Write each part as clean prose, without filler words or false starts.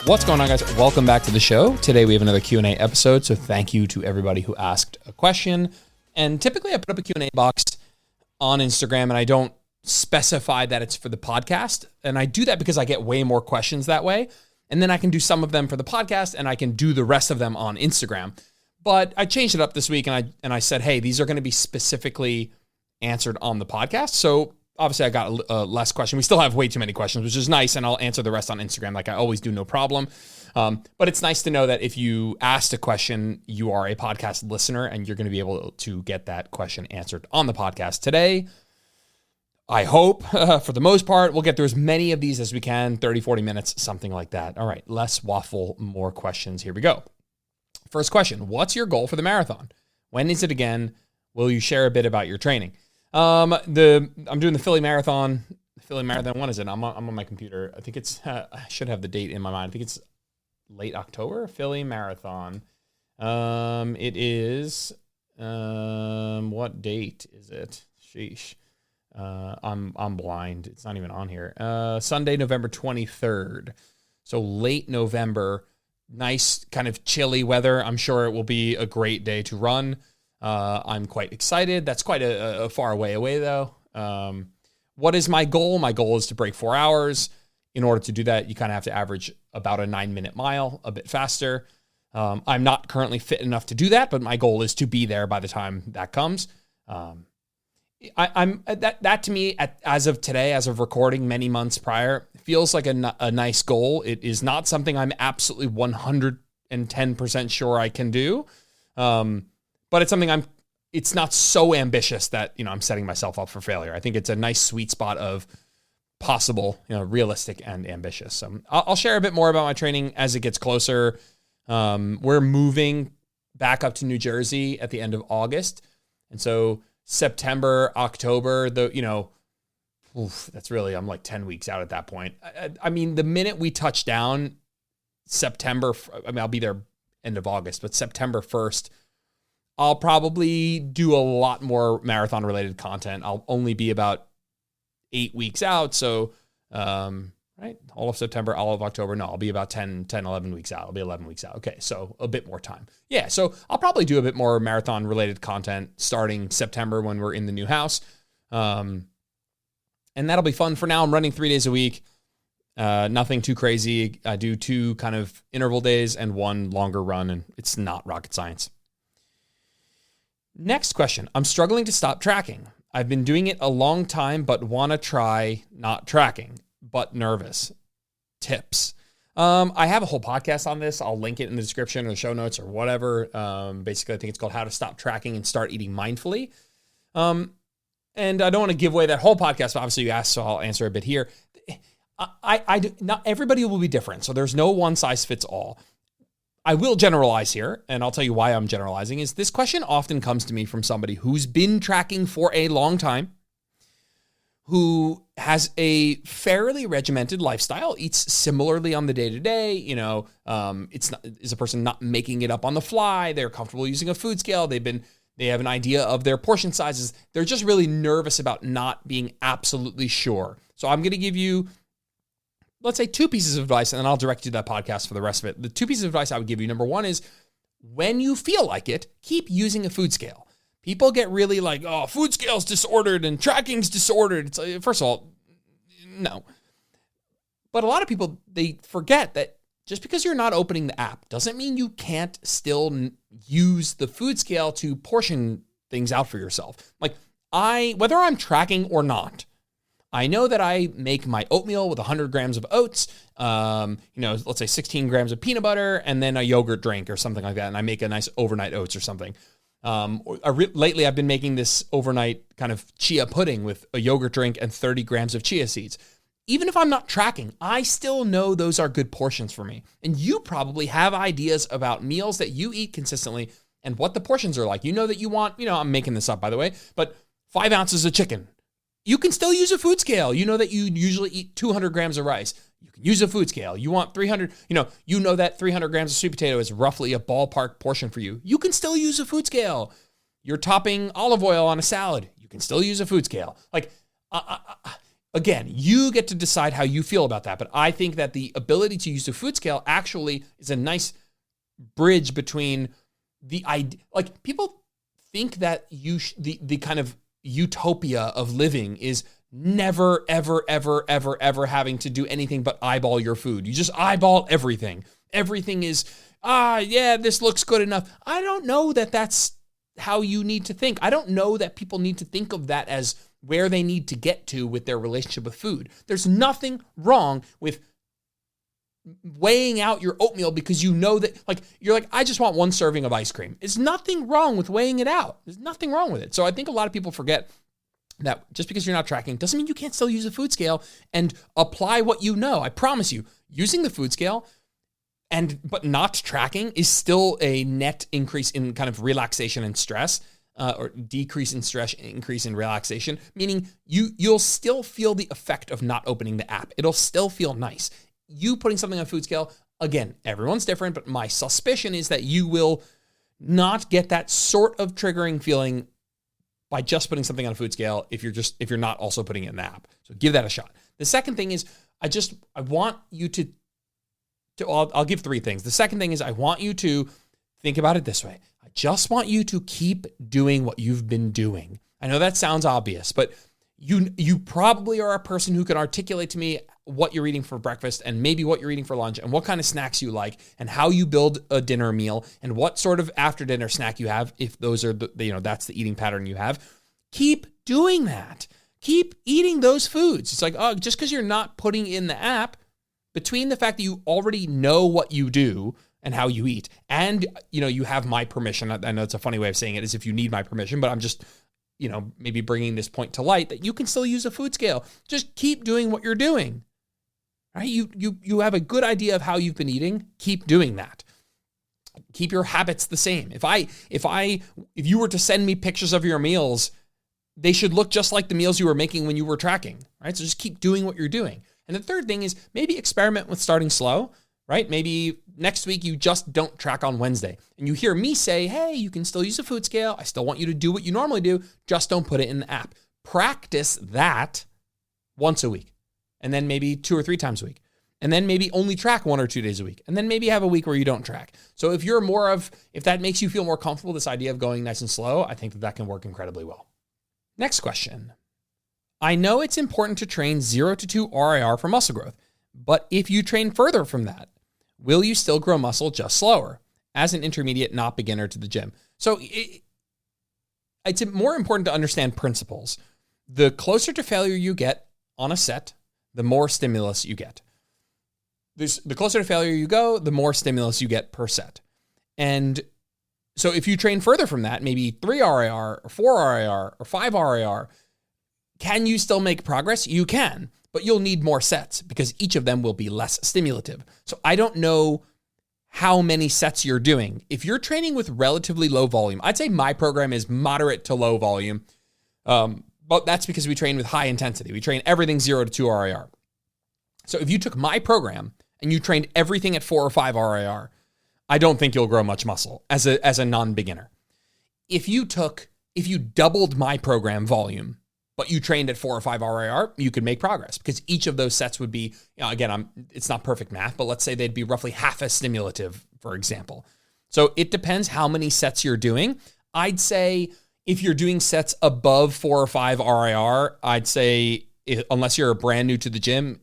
What's going on, guys? Welcome back to the show. Today we have another Q&A episode, so thank you to everybody who asked a question. And typically I put up a Q&A box on Instagram, and I don't specify that it's for the podcast. And I do that because I get way more questions that way. And then I can do some of them for the podcast, and I can do the rest of them on Instagram. But I changed it up this week, and I said, hey, these are going to be specifically answered on the podcast. So obviously I got less questions. We still have way too many questions, which is nice, and I'll answer the rest on Instagram like I always do, no problem. But it's nice to know that if you asked a question, you are a podcast listener, and you're going to be able to get that question answered on the podcast today. I hope, for the most part, we'll get through as many of these as we can, 30, 40 minutes, something like that. All right, less waffle, more questions. Here we go. First question, what's your goal for the marathon? When is it again? Will you share a bit about your training? I'm doing the Philly Marathon. When is it? I'm on my computer. I think it's, I should have the date in my mind. I think it's late October, Philly Marathon. It is, what date is it? Sheesh. I'm blind. It's not even on here. Sunday, November 23rd. So late November, nice kind of chilly weather. I'm sure it will be a great day to run. I'm quite excited. That's quite a far way away though. What is my goal? My goal is to break 4 hours. In order to do that, you kind of have to average about a 9-minute mile, a bit faster. I'm not currently fit enough to do that, but my goal is to be there by the time that comes. That to me, as of today, as of recording many months prior, feels like a nice goal. It is not something I'm absolutely 110% sure I can do. But it's something it's not so ambitious that, I'm setting myself up for failure. I think it's a nice sweet spot of possible, realistic and ambitious. So I'll share a bit more about my training as it gets closer. We're moving back up to New Jersey at the end of August. And so September, October, that's really, I'm like 10 weeks out at that point. I mean, the minute we touch down September, I'll be there end of August, but September 1st, I'll probably do a lot more marathon related content. I'll only be about 8 weeks out. So, right. All of September, all of October. No, I'll be about 10, 11 weeks out. I'll be 11 weeks out. Okay. So a bit more time. Yeah. So I'll probably do a bit more marathon related content starting September when we're in the new house. And that'll be fun. For now, I'm running 3 days a week. Nothing too crazy. I do 2 kind of interval days and 1 longer run, and it's not rocket science. Next question. I'm struggling to stop tracking. I've been doing it a long time, but want to try not tracking, but nervous. Tips. I have a whole podcast on this. I'll link it in the description or the show notes or whatever. Basically, I think it's called How to Stop Tracking and Start Eating Mindfully. And I don't want to give away that whole podcast, but obviously you asked, so I'll answer a bit here. Not everybody will be different, so there's no one size fits all. I will generalize here, and I'll tell you why I'm generalizing, is this question often comes to me from somebody who's been tracking for a long time, who has a fairly regimented lifestyle, eats similarly on the day-to-day, is a person not making it up on the fly, they're comfortable using a food scale, they have an idea of their portion sizes, they're just really nervous about not being absolutely sure. So I'm going to give you, let's say, 2 pieces of advice, and then I'll direct you to that podcast for the rest of it. The 2 pieces of advice I would give you, number 1 is, when you feel like it, keep using a food scale. People get really like, oh, food scale's disordered and tracking's disordered. It's like, first of all, no. But a lot of people, they forget that just because you're not opening the app doesn't mean you can't still use the food scale to portion things out for yourself. Like whether I'm tracking or not, I know that I make my oatmeal with 100 grams of oats, let's say 16 grams of peanut butter, and then a yogurt drink or something like that. And I make a nice overnight oats or something. Lately, I've been making this overnight kind of chia pudding with a yogurt drink and 30 grams of chia seeds. Even if I'm not tracking, I still know those are good portions for me. And you probably have ideas about meals that you eat consistently and what the portions are like. You know that you want, I'm making this up, by the way, but 5 ounces of chicken. You can still use a food scale. You know that you usually eat 200 grams of rice. You can use a food scale. You want 300, you know that 300 grams of sweet potato is roughly a ballpark portion for you. You can still use a food scale. You're topping olive oil on a salad. You can still use a food scale. Like, Again, you get to decide how you feel about that. But I think that the ability to use the food scale actually is a nice bridge between the idea. Like, people think that the kind of utopia of living is never, ever, ever, ever, ever having to do anything but eyeball your food. You just eyeball everything. Everything is, yeah, this looks good enough. I don't know that that's how you need to think. I don't know that people need to think of that as where they need to get to with their relationship with food. There's nothing wrong with weighing out your oatmeal because you know that, like, you're like, I just want one serving of ice cream. There's nothing wrong with weighing it out. There's nothing wrong with it. So I think a lot of people forget that just because you're not tracking doesn't mean you can't still use a food scale and apply what you know. I promise you, using the food scale but not tracking is still a net increase in kind of relaxation and stress, or decrease in stress, increase in relaxation, meaning you'll still feel the effect of not opening the app. It'll still feel nice. You putting something on food scale, again, everyone's different, but my suspicion is that you will not get that sort of triggering feeling by just putting something on a food scale if you're not also putting it in the app. So give that a shot. The second thing is I want you to I'll give three things. The second thing is I want you to think about it this way. I just want you to keep doing what you've been doing. I know that sounds obvious, but you probably are a person who can articulate to me what you're eating for breakfast and maybe what you're eating for lunch and what kind of snacks you like and how you build a dinner meal and what sort of after dinner snack you have if those are that's the eating pattern you have. Keep doing that. Keep eating those foods. It's like, just because you're not putting in the app, between the fact that you already know what you do and how you eat, and you have my permission. I know it's a funny way of saying it, as if you need my permission, but I'm just maybe bringing this point to light that you can still use a food scale. Just keep doing what you're doing. Right? You have a good idea of how you've been eating. Keep doing that. Keep your habits the same. If you were to send me pictures of your meals, they should look just like the meals you were making when you were tracking. Right? So just keep doing what you're doing. And the third thing is maybe experiment with starting slow, right? Maybe next week you just don't track on Wednesday. And you hear me say, hey, you can still use a food scale. I still want you to do what you normally do. Just don't put it in the app. Practice that once a week. And then maybe 2 or 3 times a week. And then maybe only track 1 or 2 days a week. And then maybe have a week where you don't track. So if that makes you feel more comfortable, this idea of going nice and slow, I think that can work incredibly well. Next question. I know it's important to train 0 to 2 RIR for muscle growth, but if you train further from that, will you still grow muscle just slower as an intermediate, not beginner to the gym? So it's more important to understand principles. The closer to failure you get on a set, the more stimulus you get. The closer to failure you go, the more stimulus you get per set. And so if you train further from that, maybe 3 RIR or 4 RIR or 5 RIR, can you still make progress? You can, but you'll need more sets because each of them will be less stimulative. So I don't know how many sets you're doing. If you're training with relatively low volume, I'd say my program is moderate to low volume, but that's because we train with high intensity. We train everything 0 to 2 RIR. So if you took my program and you trained everything at 4 or 5 RIR, I don't think you'll grow much muscle as a non-beginner. If you doubled my program volume, but you trained at 4 or 5 RIR, you could make progress because each of those sets would be, again, it's not perfect math, but let's say they'd be roughly half as stimulative, for example. So it depends how many sets you're doing. I'd say if you're doing sets above 4 or 5 RIR, I'd say, unless you're brand new to the gym,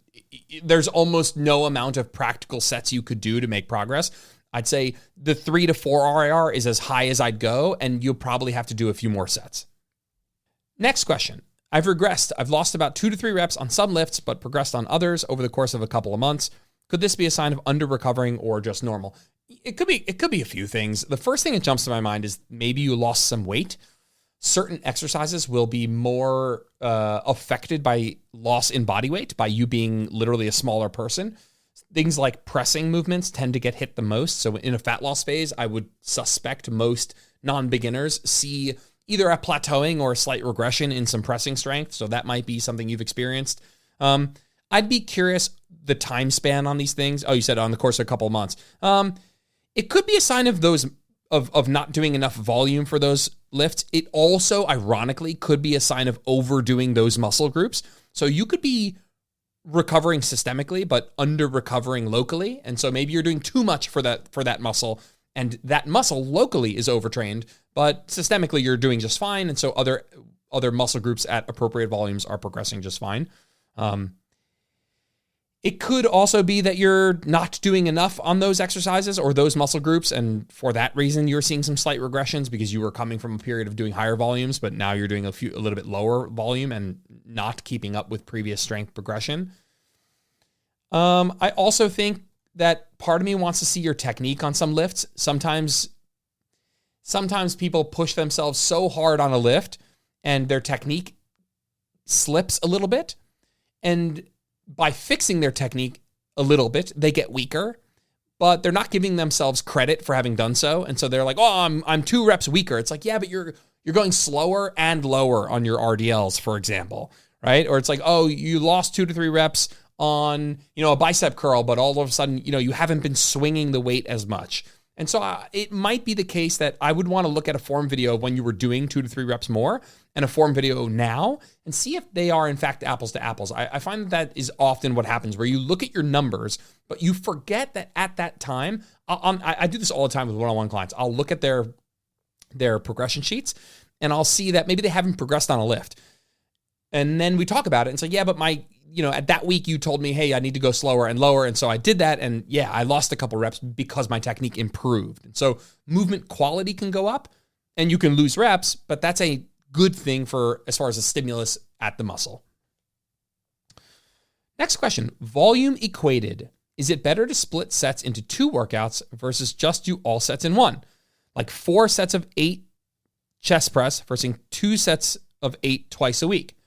there's almost no amount of practical sets you could do to make progress. I'd say the 3 to 4 RIR is as high as I'd go, and you'll probably have to do a few more sets. Next question. I've regressed. I've lost about 2 to 3 reps on some lifts, but progressed on others over the course of a couple of months. Could this be a sign of under-recovering or just normal? It could be a few things. The first thing that jumps to my mind is maybe you lost some weight. Certain exercises will be more affected by loss in body weight, by you being literally a smaller person. Things like pressing movements tend to get hit the most. So in a fat loss phase, I would suspect most non-beginners see either a plateauing or a slight regression in some pressing strength. So that might be something you've experienced. I'd be curious the time span on these things. Oh, you said on the course of a couple of months. It could be a sign of those of not doing enough volume for those lifts. It also, ironically, could be a sign of overdoing those muscle groups. So you could be recovering systemically, but under recovering locally. And so maybe you're doing too much for that muscle, and that muscle locally is overtrained, but systemically you're doing just fine. And so other muscle groups at appropriate volumes are progressing just fine. It could also be that you're not doing enough on those exercises or those muscle groups, and for that reason, you're seeing some slight regressions because you were coming from a period of doing higher volumes, but now you're doing a little bit lower volume and not keeping up with previous strength progression. I also think that part of me wants to see your technique on some lifts. Sometimes people push themselves so hard on a lift and their technique slips a little bit, and by fixing their technique a little bit, they get weaker, but they're not giving themselves credit for having done so. And so they're like, oh, I'm 2 reps weaker. It's like, yeah, but you're going slower and lower on your RDLs, for example, right? Or it's like, oh, you lost 2 to 3 reps on, a bicep curl, but all of a sudden, you haven't been swinging the weight as much. And so it might be the case that I would want to look at a form video of when you were doing 2 to 3 reps more and a form video now and see if they are in fact apples to apples. I find that is often what happens, where you look at your numbers, but you forget that at that time, I do this all the time with one-on-one clients. I'll look at their progression sheets and I'll see that maybe they haven't progressed on a lift. And then we talk about it and say, yeah, but at that week you told me, hey, I need to go slower and lower. And so I did that. And yeah, I lost a couple reps because my technique improved. And so movement quality can go up and you can lose reps, but that's a good thing as far as a stimulus at the muscle. Next question, volume equated. Is it better to split sets into 2 workouts versus just do all sets in one? Like 4 sets of 8 chest press versus 2 sets of 8 twice a week.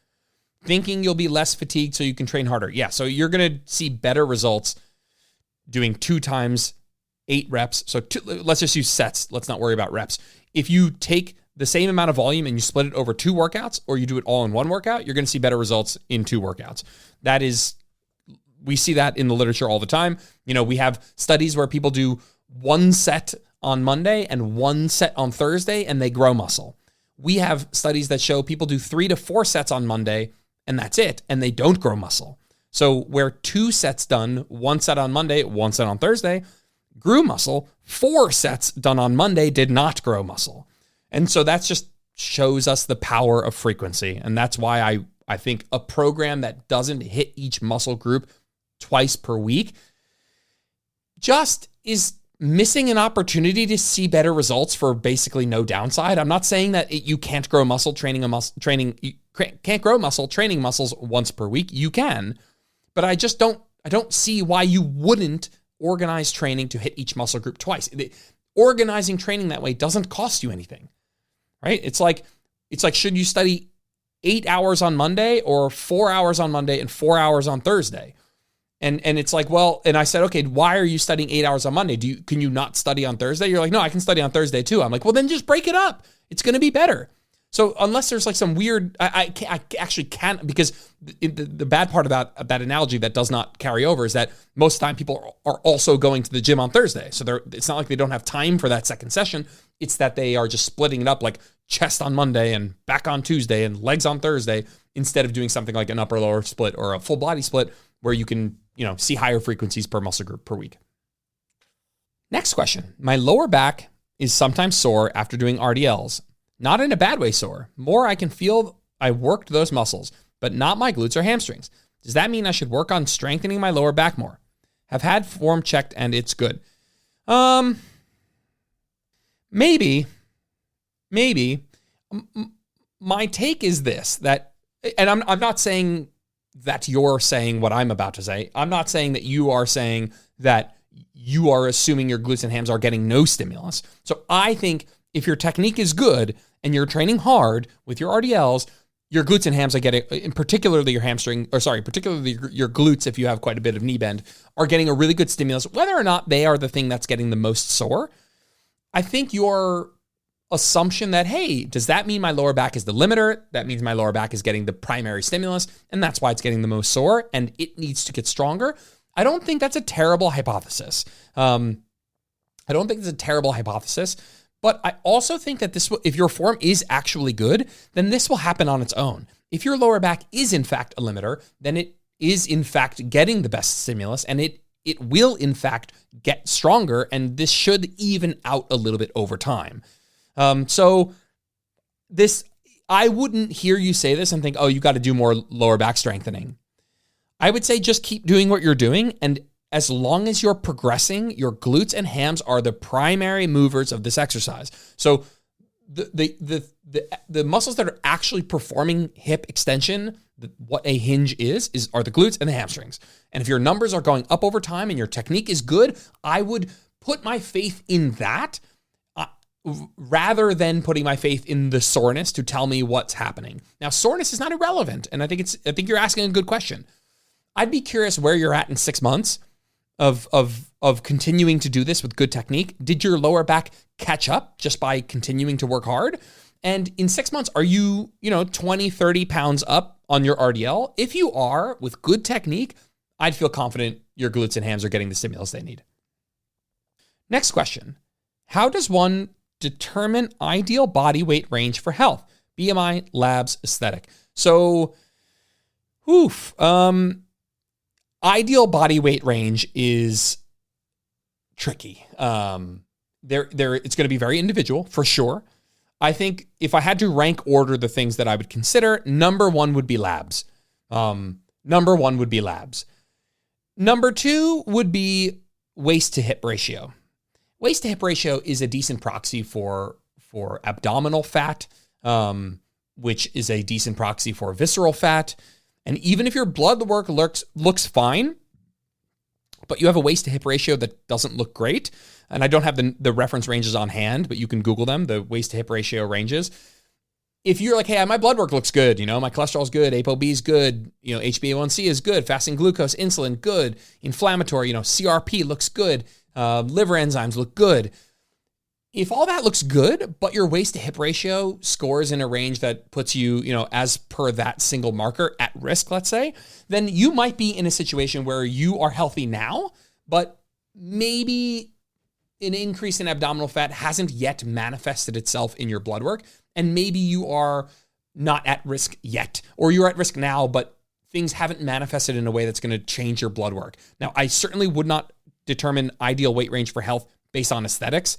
Thinking you'll be less fatigued so you can train harder. Yeah, so you're going to see better results doing 2 times 8 reps. So let's just use sets. Let's not worry about reps. If you take the same amount of volume and you split it over 2 workouts, or you do it all in 1 workout, you're going to see better results in 2 workouts. We see that in the literature all the time. We have studies where people do 1 set on Monday and 1 set on Thursday, and they grow muscle. We have studies that show people do 3 to 4 sets on Monday, and that's it, and they don't grow muscle. So where 2 sets done, 1 set on Monday, 1 set on Thursday, grew muscle, 4 sets done on Monday did not grow muscle. And so that just shows us the power of frequency. And that's why I think a program that doesn't hit each muscle group twice per week just is missing an opportunity to see better results for basically no downside. I'm not saying that you can't grow muscle training muscles once per week. You can, but I don't see why you wouldn't organize training to hit each muscle group twice. Organizing training that way doesn't cost you anything, right? It's like, should you study 8 hours on Monday or 4 hours on Monday and 4 hours on Thursday? And it's like, well, and I said, okay, why are you studying 8 hours on Monday? Can you not study on Thursday? You're like, no, I can study on Thursday too. I'm like, well, then just break it up. It's going to be better. So unless there's like some weird, I actually can't, because the bad part about that analogy that does not carry over is that most of the time people are also going to the gym on Thursday. So it's not like they don't have time for that second session. It's that they are just splitting it up, like chest on Monday and back on Tuesday and legs on Thursday, instead of doing something like an upper lower split or a full body split where you can, see higher frequencies per muscle group per week. Next question. My lower back is sometimes sore after doing RDLs. Not in a bad way sore. More I can feel I worked those muscles, but not my glutes or hamstrings. Does that mean I should work on strengthening my lower back more? Have had form checked and it's good. Maybe. My take is this, that, and I'm not saying that you're saying what I'm about to say. I'm not saying that you are saying that you are assuming your glutes and hams are getting no stimulus. So I think if your technique is good and you're training hard with your RDLs, your glutes and hams are getting, and particularly your particularly your glutes, if you have quite a bit of knee bend, are getting a really good stimulus, whether or not they are the thing that's getting the most sore. I think your assumption that, hey, does that mean my lower back is the limiter? That means my lower back is getting the primary stimulus, and that's why it's getting the most sore, and it needs to get stronger. I don't think that's a terrible hypothesis. But I also think that if your form is actually good, then this will happen on its own. If your lower back is in fact a limiter, then it is in fact getting the best stimulus, and it will in fact get stronger, and this should even out a little bit over time. I wouldn't hear you say this and think, oh, you got to do more lower back strengthening. I would say just keep doing what you're doing, and as long as you're progressing, your glutes and hams are the primary movers of this exercise. So the muscles that are actually performing hip extension, what a hinge are the glutes and the hamstrings. And if your numbers are going up over time and your technique is good, I would put my faith in that rather than putting my faith in the soreness to tell me what's happening. Now, soreness is not irrelevant, and I think you're asking a good question. I'd be curious where you're at in 6 months of continuing to do this with good technique. Did your lower back catch up just by continuing to work hard? And in 6 months, are you 20, 30 pounds up on your RDL? If you are, with good technique, I'd feel confident your glutes and hams are getting the stimulus they need. Next question. How does one determine ideal body weight range for health? BMI, labs, aesthetic. So, ideal body weight range is tricky. It's going to be very individual for sure. I think if I had to rank order the things that I would consider, number one would be labs. Number two would be waist to hip ratio. Waist to hip ratio is a decent proxy for abdominal fat, which is a decent proxy for visceral fat. And even if your blood work looks fine, but you have a waist to hip ratio that doesn't look great, and I don't have the reference ranges on hand, but you can Google them, the waist to hip ratio ranges. If you're like, hey, my blood work looks good, my cholesterol's good, ApoB is good, HbA1c is good, fasting glucose, insulin, good, inflammatory, CRP looks good, liver enzymes look good. If all that looks good, but your waist to hip ratio scores in a range that puts you, as per that single marker at risk, let's say, then you might be in a situation where you are healthy now, but maybe an increase in abdominal fat hasn't yet manifested itself in your blood work. And maybe you are not at risk yet, or you're at risk now, but things haven't manifested in a way that's going to change your blood work. Now, I certainly would not determine ideal weight range for health based on aesthetics.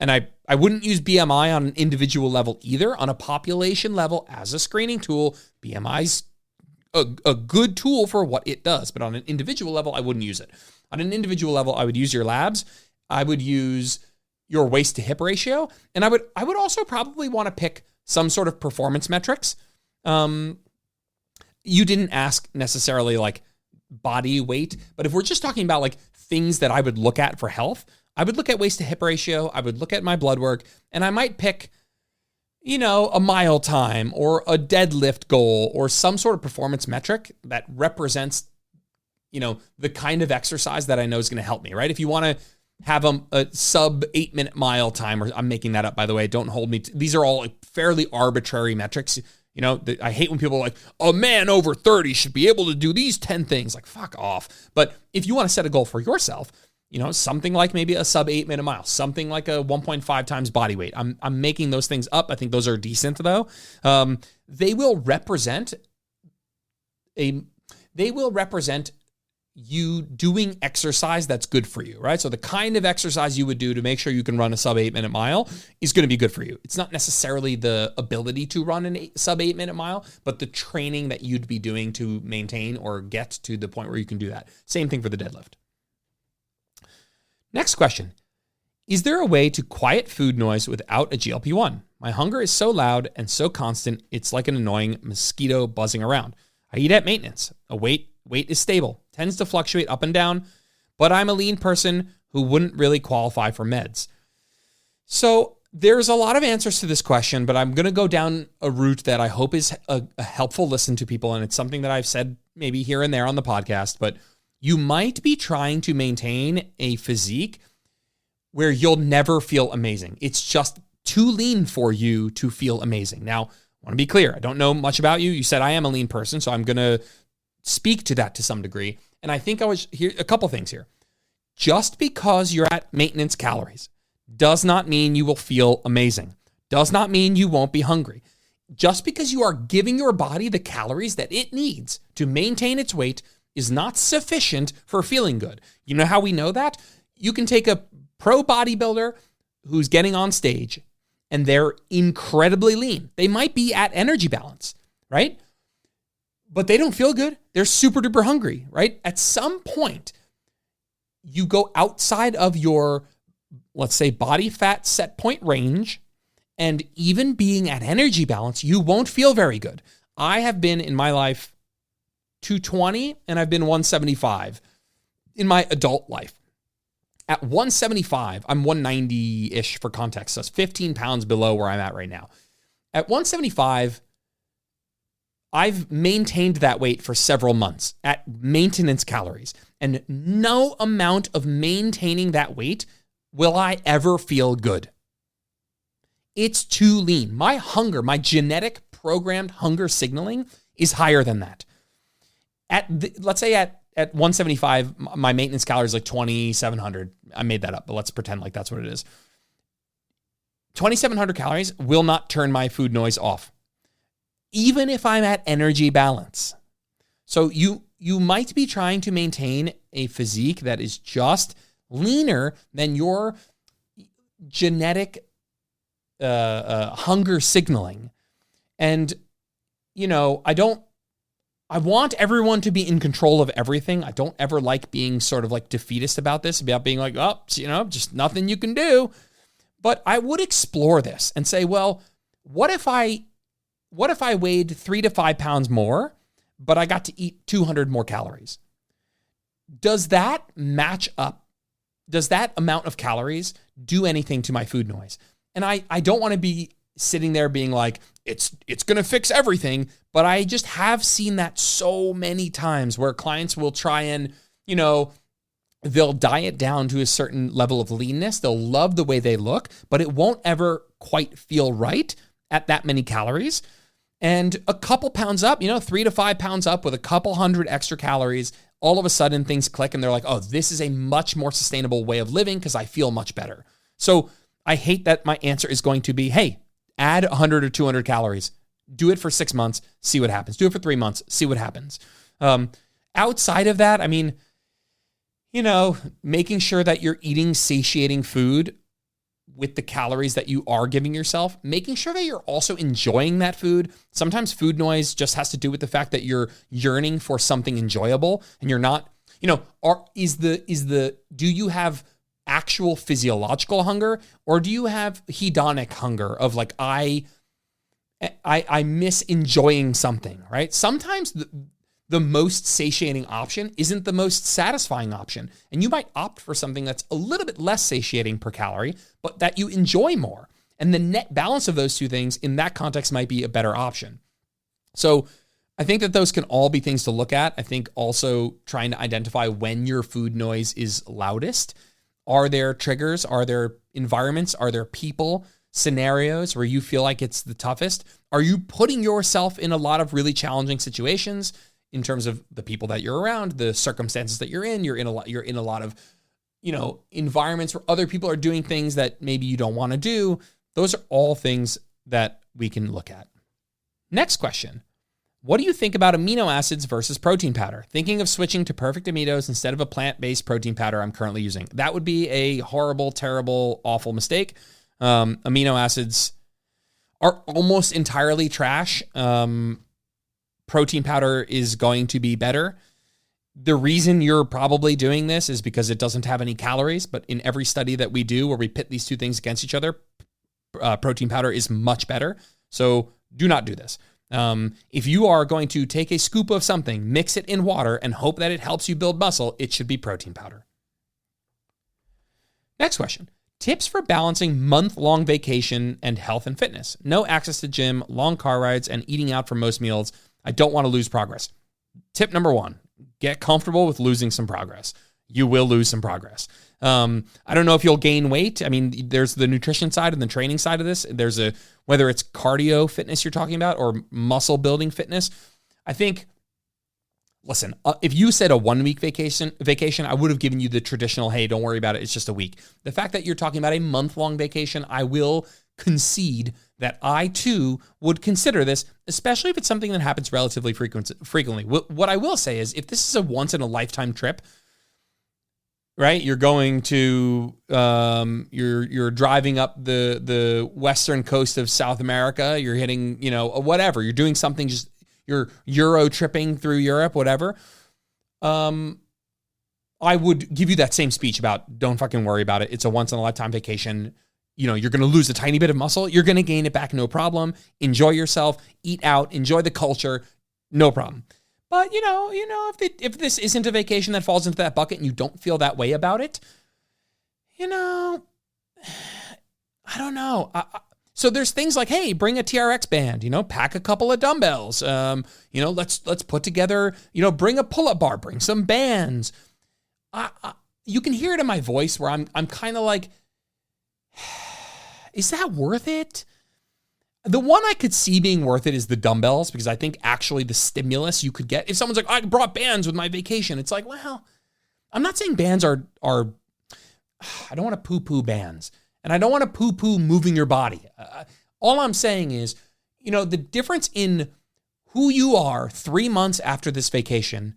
And I wouldn't use BMI on an individual level either. On a population level, as a screening tool, BMI's a good tool for what it does. But on an individual level, I wouldn't use it. On an individual level, I would use your labs. I would use your waist to hip ratio. And I would also probably want to pick some sort of performance metrics. You didn't ask necessarily like body weight, but if we're just talking about like things that I would look at for health, I would look at waist to hip ratio. I would look at my blood work, and I might pick, a mile time or a deadlift goal or some sort of performance metric that represents, the kind of exercise that I know is going to help me, right? If you want to have a sub 8 minute mile time, or I'm making that up, by the way, don't hold me. These are all like fairly arbitrary metrics. I hate when people are like, a man over 30 should be able to do these 10 things. Like, fuck off. But if you want to set a goal for yourself, something like maybe a sub 8 minute mile, something like a 1.5 times body weight. I'm making those things up. I think those are decent though. They will represent you doing exercise that's good for you, right? So the kind of exercise you would do to make sure you can run a sub 8 minute mile is going to be good for you. It's not necessarily the ability to run a sub 8 minute mile, but the training that you'd be doing to maintain or get to the point where you can do that. Same thing for the deadlift. Next question. Is there a way to quiet food noise without a GLP-1? My hunger is so loud and so constant, it's like an annoying mosquito buzzing around. I eat at maintenance. Weight is stable, tends to fluctuate up and down, but I'm a lean person who wouldn't really qualify for meds. So there's a lot of answers to this question, but I'm going to go down a route that I hope is a helpful listen to people, and it's something that I've said maybe here and there on the podcast, but you might be trying to maintain a physique where you'll never feel amazing. It's just too lean for you to feel amazing. Now, I want to be clear. I don't know much about you. You said I am a lean person, so I'm going to speak to that to some degree. And I think I was here a couple things here. Just because you're at maintenance calories does not mean you will feel amazing. Does not mean you won't be hungry. Just because you are giving your body the calories that it needs to maintain its weight is not sufficient for feeling good. You know how we know that? You can take a pro bodybuilder who's getting on stage and they're incredibly lean. They might be at energy balance, right? But they don't feel good. They're super duper hungry, right? At some point, you go outside of your, let's say, body fat set point range, and even being at energy balance, you won't feel very good. I have been in my life 220 and I've been 175 in my adult life. At 175, I'm 190-ish for context. So it's 15 pounds below where I'm at right now. At 175, I've maintained that weight for several months at maintenance calories. And no amount of maintaining that weight will I ever feel good. It's too lean. My hunger, my genetic programmed hunger signaling is higher than that. Let's say at 175, my maintenance calories like 2,700. I made that up, but let's pretend like that's what it is. 2,700 calories will not turn my food noise off, even if I'm at energy balance. So you might be trying to maintain a physique that is just leaner than your genetic hunger signaling. And, I want everyone to be in control of everything. I don't ever like being sort of like defeatist about this, about being like, just nothing you can do. But I would explore this and say, well, what if I weighed 3 to 5 pounds more, but I got to eat 200 more calories? Does that match up? Does that amount of calories do anything to my food noise? And I don't want to be sitting there being like, it's going to fix everything. But I just have seen that so many times where clients will try and, they'll diet down to a certain level of leanness. They'll love the way they look, but it won't ever quite feel right at that many calories. And a couple pounds up, 3 to 5 pounds up with a couple hundred extra calories, all of a sudden things click and they're like, oh, this is a much more sustainable way of living because I feel much better. So I hate that my answer is going to be, hey, add 100 or 200 calories. Do it for 6 months, see what happens. Do it for 3 months, see what happens. Outside of that, making sure that you're eating satiating food with the calories that you are giving yourself, making sure that you're also enjoying that food. Sometimes food noise just has to do with the fact that you're yearning for something enjoyable and you're not, do you have actual physiological hunger or do you have hedonic hunger of like, I miss enjoying something, right? Sometimes the most satiating option isn't the most satisfying option. And you might opt for something that's a little bit less satiating per calorie, but that you enjoy more. And the net balance of those two things in that context might be a better option. So I think that those can all be things to look at. I think also trying to identify when your food noise is loudest. Are there triggers? Are there environments? Are there people, scenarios where you feel like it's the toughest? Are you putting yourself in a lot of really challenging situations in terms of the people that you're around, the circumstances that you're in? You're in a lot of, environments where other people are doing things that maybe you don't want to do. Those are all things that we can look at. Next question. What do you think about amino acids versus protein powder? Thinking of switching to perfect aminos instead of a plant-based protein powder I'm currently using. That would be a horrible, terrible, awful mistake. Amino acids are almost entirely trash. Protein powder is going to be better. The reason you're probably doing this is because it doesn't have any calories, but in every study that we do where we pit these two things against each other, protein powder is much better. So do not do this. If you are going to take a scoop of something, mix it in water, and hope that it helps you build muscle, it should be protein powder. Next question. Tips for balancing month-long vacation and health and fitness. No access to gym, long car rides, and eating out for most meals. I don't want to lose progress. Tip number 1, get comfortable with losing some progress. You will lose some progress. I don't know if you'll gain weight. There's the nutrition side and the training side of this. Whether it's cardio fitness you're talking about or muscle building fitness. I think, listen, if you said a 1 week vacation, I would have given you the traditional, hey, don't worry about it. It's just a week. The fact that you're talking about a month-long vacation, I will concede that I too would consider this, especially if it's something that happens relatively frequently. What I will say is, if this is a once in a lifetime trip, right? You're going to you're driving up the western coast of South America. You're hitting, whatever. You're doing something, just you're Euro tripping through Europe, whatever. I would give you that same speech about don't fucking worry about it. It's a once in a lifetime vacation. You're going to lose a tiny bit of muscle. You're going to gain it back, no problem. Enjoy yourself, eat out, enjoy the culture, no problem. But, if this isn't a vacation that falls into that bucket and you don't feel that way about it, I don't know. So there's things like, hey, bring a TRX band, pack a couple of dumbbells, let's put together, bring a pull-up bar, bring some bands. You can hear it in my voice where I'm kind of like, is that worth it? The one I could see being worth it is the dumbbells, because I think actually the stimulus you could get, if someone's like, I brought bands with my vacation, it's like, well, I'm not saying bands are I don't want to poo-poo bands, and I don't want to poo-poo moving your body. All I'm saying is, the difference in who you are 3 months after this vacation,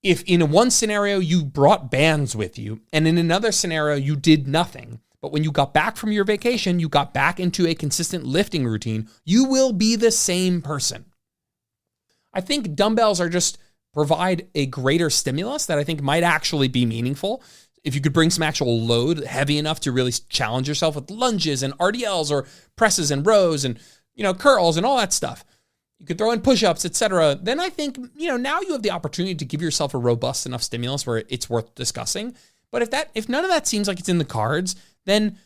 if in one scenario you brought bands with you, and in another scenario you did nothing, but when you got back from your vacation, you got back into a consistent lifting routine, you will be the same person. I think dumbbells provide a greater stimulus that I think might actually be meaningful. If you could bring some actual load heavy enough to really challenge yourself with lunges and RDLs or presses and rows and, curls and all that stuff. You could throw in push-ups, etc. Then I think, now you have the opportunity to give yourself a robust enough stimulus where it's worth discussing. But if none of that seems like it's in the cards, then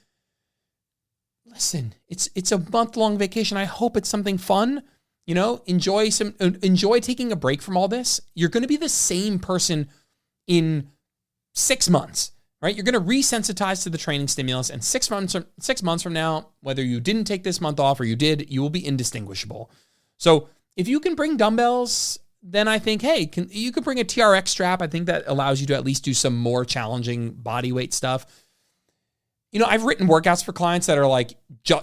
listen, it's a month-long vacation. I hope it's something fun. Enjoy taking a break from all this. You're going to be the same person in 6 months, right? You're going to resensitize to the training stimulus, and 6 months from now, whether you didn't take this month off or you did, you will be indistinguishable. So if you can bring dumbbells, then I think, hey, you could bring a TRX strap. I think that allows you to at least do some more challenging body weight stuff. I've written workouts for clients that are like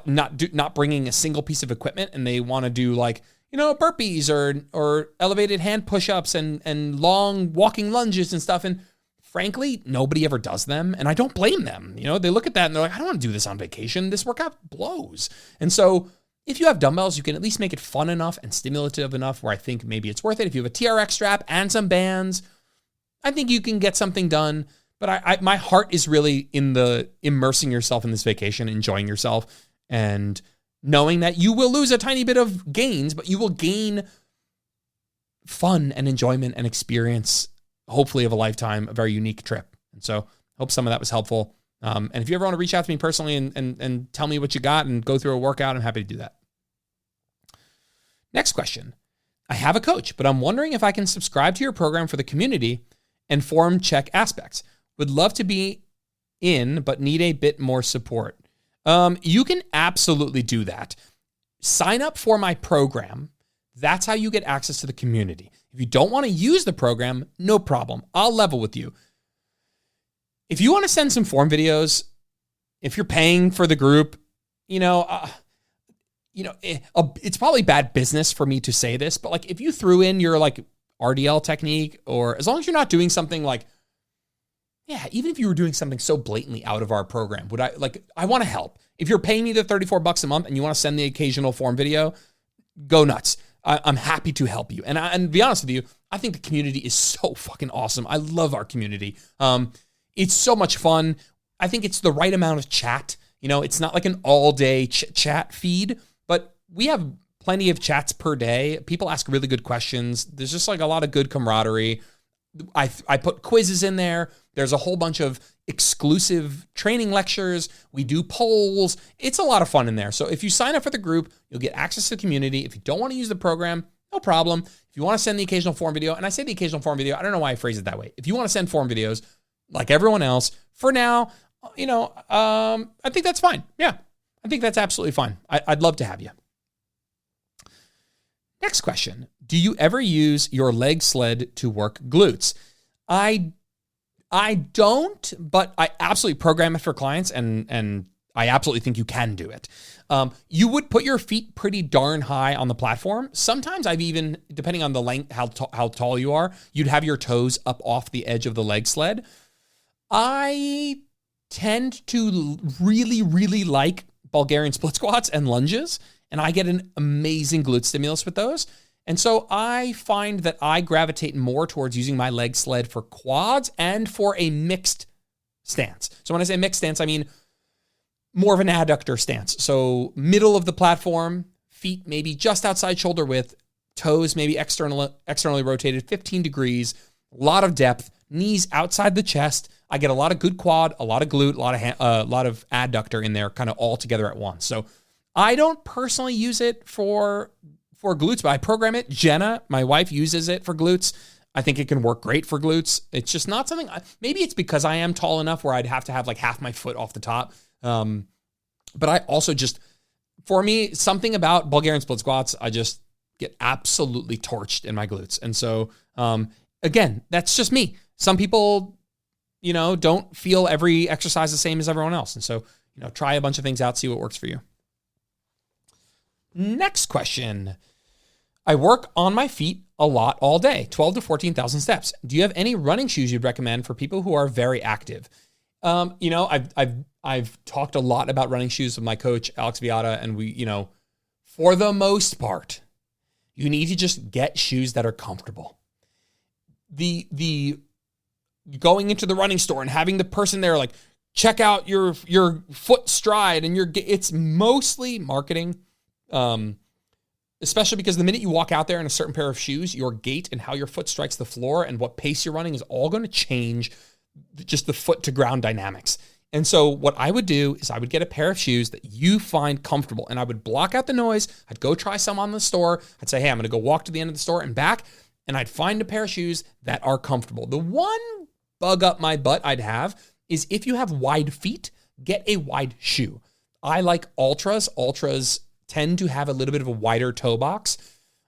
not bringing a single piece of equipment, and they want to do like, burpees or elevated hand push-ups and long walking lunges and stuff. And frankly, nobody ever does them, and I don't blame them. They look at that and they're like, I don't want to do this on vacation. This workout blows. And so if you have dumbbells, you can at least make it fun enough and stimulative enough where I think maybe it's worth it. If you have a TRX strap and some bands, I think you can get something done. But my heart is really in the immersing yourself in this vacation, enjoying yourself, and knowing that you will lose a tiny bit of gains, but you will gain fun and enjoyment and experience, hopefully of a lifetime, a very unique trip. And so hope some of that was helpful. And if you ever want to reach out to me personally and tell me what you got and go through a workout, I'm happy to do that. Next question. I have a coach, but I'm wondering if I can subscribe to your program for the community and form check aspects. Would love to be in, but need a bit more support. You can absolutely do that. Sign up for my program. That's how you get access to the community. If you don't want to use the program, no problem. I'll level with you. If you want to send some form videos, if you're paying for the group, it's probably bad business for me to say this, but like if you threw in your like RDL technique, or as long as you're not doing something like, even if you were doing something so blatantly out of our program, I want to help. If you're paying me the $34 a month and you want to send the occasional form video, go nuts. I'm happy to help you. And to be honest with you, I think the community is so fucking awesome. I love our community. It's so much fun. I think it's the right amount of chat. It's not like an all-day chat feed, but we have plenty of chats per day. People ask really good questions. There's just like a lot of good camaraderie. I put quizzes in there. There's a whole bunch of exclusive training lectures. We do polls. It's a lot of fun in there. So if you sign up for the group, you'll get access to the community. If you don't want to use the program, no problem. If you want to send the occasional form video, and I say the occasional form video, I don't know why I phrase it that way. If you want to send form videos like everyone else, for now, I think that's fine. Yeah, I think that's absolutely fine. I'd love to have you. Next question. Do you ever use your leg sled to work glutes? I don't, but I absolutely program it for clients, and I absolutely think you can do it. You would put your feet pretty darn high on the platform. Sometimes I've even, depending on the length, how tall you are, you'd have your toes up off the edge of the leg sled. I tend to really, really like Bulgarian split squats and lunges, and I get an amazing glute stimulus with those. And so I find that I gravitate more towards using my leg sled for quads and for a mixed stance. So when I say mixed stance, I mean more of an adductor stance. So middle of the platform, feet maybe just outside shoulder width, toes maybe externally rotated 15 degrees, a lot of depth, knees outside the chest. I get a lot of good quad, a lot of glute, a lot of adductor in there, kind of all together at once. So I don't personally use it for glutes, but I program it. Jenna, my wife, uses it for glutes. I think it can work great for glutes. It's just not something, maybe it's because I am tall enough where I'd have to have like half my foot off the top. But I also just, for me, something about Bulgarian split squats, I just get absolutely torched in my glutes. And so, again, that's just me. Some people, don't feel every exercise the same as everyone else. And so, try a bunch of things out, see what works for you. Next question. I work on my feet a lot all day, 12 to 14,000 steps. Do you have any running shoes you'd recommend for people who are very active? I've talked a lot about running shoes with my coach, Alex Viata, and we, for the most part, you need to just get shoes that are comfortable. The going into the running store and having the person there like check out your foot stride and it's mostly marketing. Especially because the minute you walk out there in a certain pair of shoes, your gait and how your foot strikes the floor and what pace you're running is all going to change just the foot to ground dynamics. And so what I would do is I would get a pair of shoes that you find comfortable and I would block out the noise. I'd go try some on the store. I'd say, hey, I'm going to go walk to the end of the store and back. And I'd find a pair of shoes that are comfortable. The one bug up my butt I'd have is if you have wide feet, get a wide shoe. I like Ultras. Ultras tend to have a little bit of a wider toe box.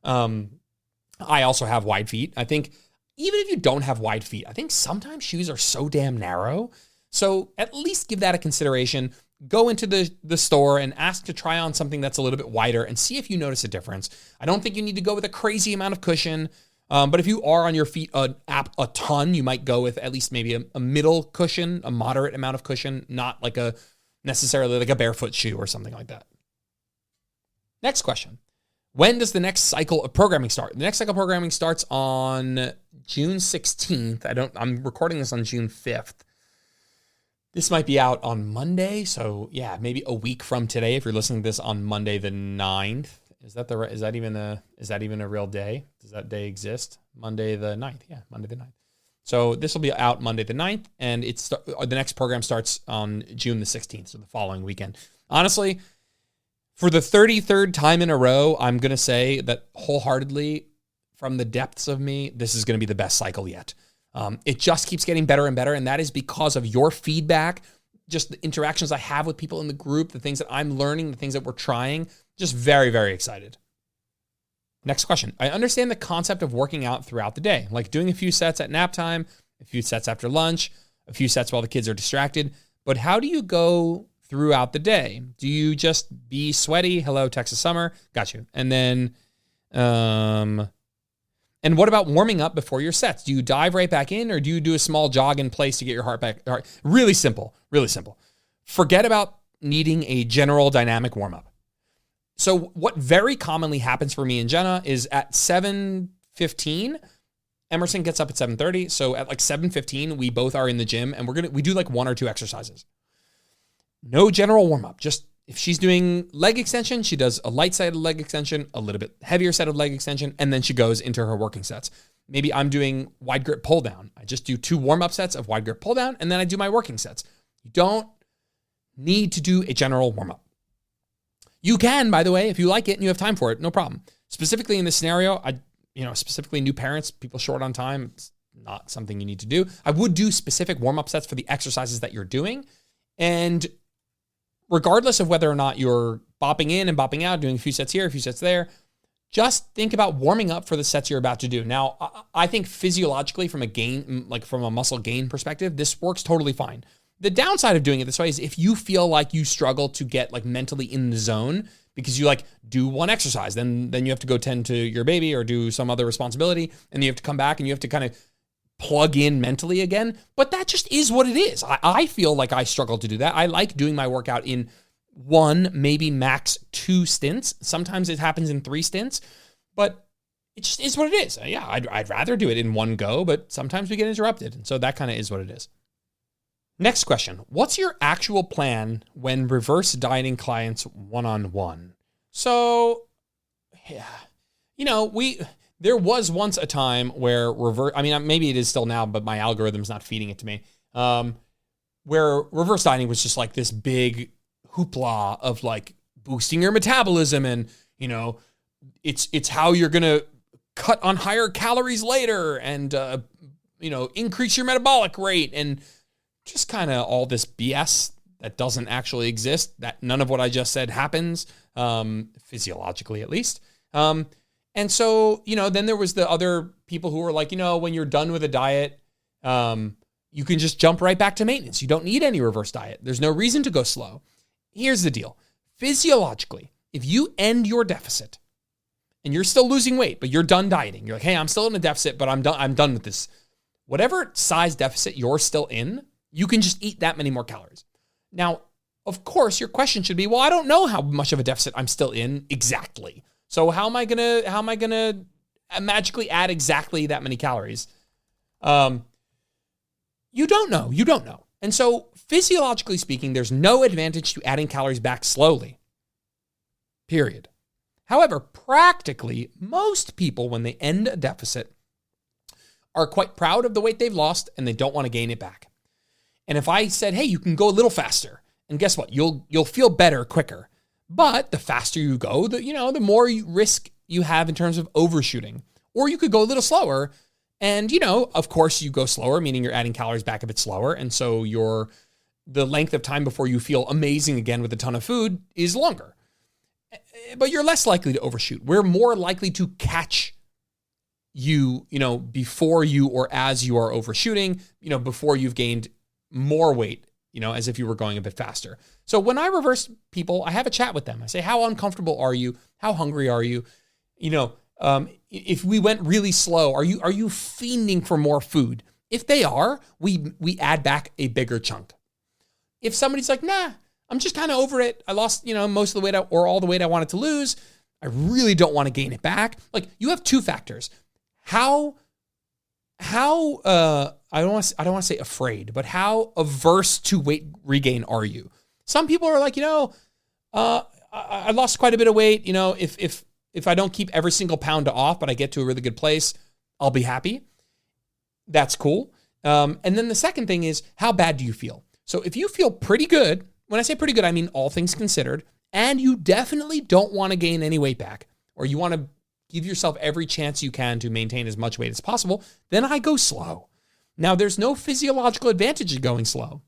I also have wide feet. I think even if you don't have wide feet, I think sometimes shoes are so damn narrow. So at least give that a consideration. Go into the store and ask to try on something that's a little bit wider and see if you notice a difference. I don't think you need to go with a crazy amount of cushion. But if you are on your feet a ton, you might go with at least maybe a middle cushion, a moderate amount of cushion, not like necessarily like a barefoot shoe or something like that. Next question. When does the next cycle of programming start? The next cycle of programming starts on June 16th. I'm recording this on June 5th. This might be out on Monday. So yeah, maybe a week from today, if you're listening to this on Monday the 9th. Is that even a real day? Does that day exist? Monday the 9th. Yeah, Monday the 9th. So this will be out Monday the 9th, and the next program starts on June the 16th, so the following weekend. Honestly, for the 33rd time in a row, I'm going to say that wholeheartedly, from the depths of me, this is going to be the best cycle yet. It just keeps getting better and better, and that is because of your feedback, just the interactions I have with people in the group, the things that I'm learning, the things that we're trying. Just very, very excited. Next question. I understand the concept of working out throughout the day, like doing a few sets at nap time, a few sets after lunch, a few sets while the kids are distracted. But how do you go throughout the day? Do you just be sweaty? Hello, Texas summer. Got you. And then, and what about warming up before your sets? Do you dive right back in, or do you do a small jog in place to get your heart back? Really simple, really simple. Forget about needing a general dynamic warm-up. So what very commonly happens for me and Jenna is at 7:15, Emerson gets up at 7:30. So at like 7:15, we both are in the gym and we do like one or two exercises. No general warm-up. Just if she's doing leg extension, she does a light sided leg extension, a little bit heavier set of leg extension, and then she goes into her working sets. Maybe I'm doing wide grip pull down. I just do 2 warm-up sets of wide grip pull down, and then I do my working sets. You don't need to do a general warm-up. You can, by the way, if you like it and you have time for it, no problem. Specifically in this scenario, specifically new parents, people short on time, it's not something you need to do. I would do specific warm-up sets for the exercises that you're doing. And regardless of whether or not you're bopping in and bopping out, doing a few sets here, a few sets there, just think about warming up for the sets you're about to do. Now, I think physiologically from a muscle gain perspective, this works totally fine. The downside of doing it this way is if you feel like you struggle to get like mentally in the zone because you like do one exercise, then you have to go tend to your baby or do some other responsibility, and you have to come back and you have to kind of plug in mentally again. But that just is what it is. I feel like I struggle to do that. I like doing my workout in 1, maybe max 2 stints. Sometimes it happens in 3 stints, but it just is what it is. Yeah, I'd rather do it in one go, but sometimes we get interrupted. And so that kind of is what it is. Next question. What's your actual plan when reverse dieting clients one-on-one? So, yeah, there was once a time where maybe it is still now, but my algorithm's not feeding it to me, where reverse dieting was just like this big hoopla of like boosting your metabolism and, it's how you're going to cut on higher calories later and, increase your metabolic rate and just kind of all this BS that doesn't actually exist, that none of what I just said happens, physiologically at least. And so, then there was the other people who were like, when you're done with a diet, you can just jump right back to maintenance. You don't need any reverse diet. There's no reason to go slow. Here's the deal. Physiologically, if you end your deficit and you're still losing weight, but you're done dieting, you're like, hey, I'm still in a deficit, but I'm done with this. Whatever size deficit you're still in, you can just eat that many more calories. Now, of course, your question should be, well, I don't know how much of a deficit I'm still in exactly. So how am I gonna magically add exactly that many calories? You don't know. And so physiologically speaking, there's no advantage to adding calories back slowly. Period. However, practically, most people, when they end a deficit, are quite proud of the weight they've lost and they don't want to gain it back. And if I said, hey, you can go a little faster, and guess what? You'll feel better quicker. But the faster you go, the more risk you have in terms of overshooting. Or you could go a little slower, and of course you go slower, meaning you're adding calories back a bit slower, and so the length of time before you feel amazing again with a ton of food is longer. But you're less likely to overshoot. We're more likely to catch you, before you or as you are overshooting, before you've gained more weight, as if you were going a bit faster. So when I reverse people, I have a chat with them. I say, how uncomfortable are you? How hungry are you? If we went really slow, are you fiending for more food? If they are, we add back a bigger chunk. If somebody's like, nah, I'm just kind of over it. I lost, most of the weight or all the weight I wanted to lose. I really don't want to gain it back. Like, you have 2 factors. How I don't want to say afraid, but how averse to weight regain are you? Some people are like, I lost quite a bit of weight. If I don't keep every single pound off, but I get to a really good place, I'll be happy. That's cool. And then the second thing is, how bad do you feel? So if you feel pretty good, when I say pretty good, I mean all things considered, and you definitely don't want to gain any weight back, or you want to give yourself every chance you can to maintain as much weight as possible, then I go slow. Now, there's no physiological advantage in going slow,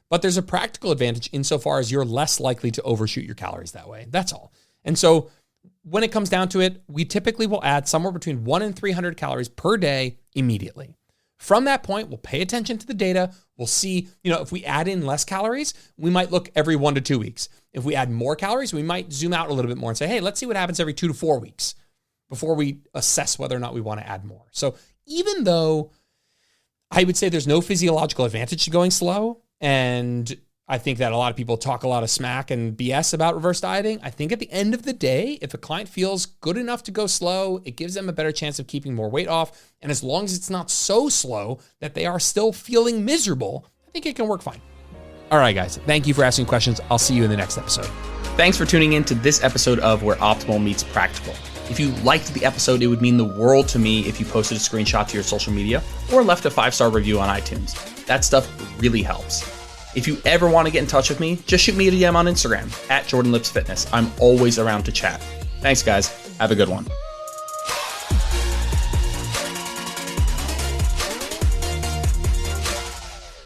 but there's a practical advantage insofar as you're less likely to overshoot your calories that way. That's all. And so when it comes down to it, we typically will add somewhere between 100 and 300 calories per day immediately. From that point, we'll pay attention to the data. We'll see, if we add in less calories, we might look every 1 to 2 weeks. If we add more calories, we might zoom out a little bit more and say, hey, let's see what happens every 2 to 4 weeks before we assess whether or not we want to add more. So even though I would say there's no physiological advantage to going slow, and I think that a lot of people talk a lot of smack and BS about reverse dieting, I think at the end of the day, if a client feels good enough to go slow, it gives them a better chance of keeping more weight off. And as long as it's not so slow that they are still feeling miserable, I think it can work fine. All right, guys, thank you for asking questions. I'll see you in the next episode. Thanks for tuning in to this episode of Where Optimal Meets Practical. If you liked the episode, it would mean the world to me if you posted a screenshot to your social media or left a 5-star review on iTunes. That stuff really helps. If you ever want to get in touch with me, just shoot me a DM on Instagram @JordanLipsFitness. I'm always around to chat. Thanks, guys. Have a good one.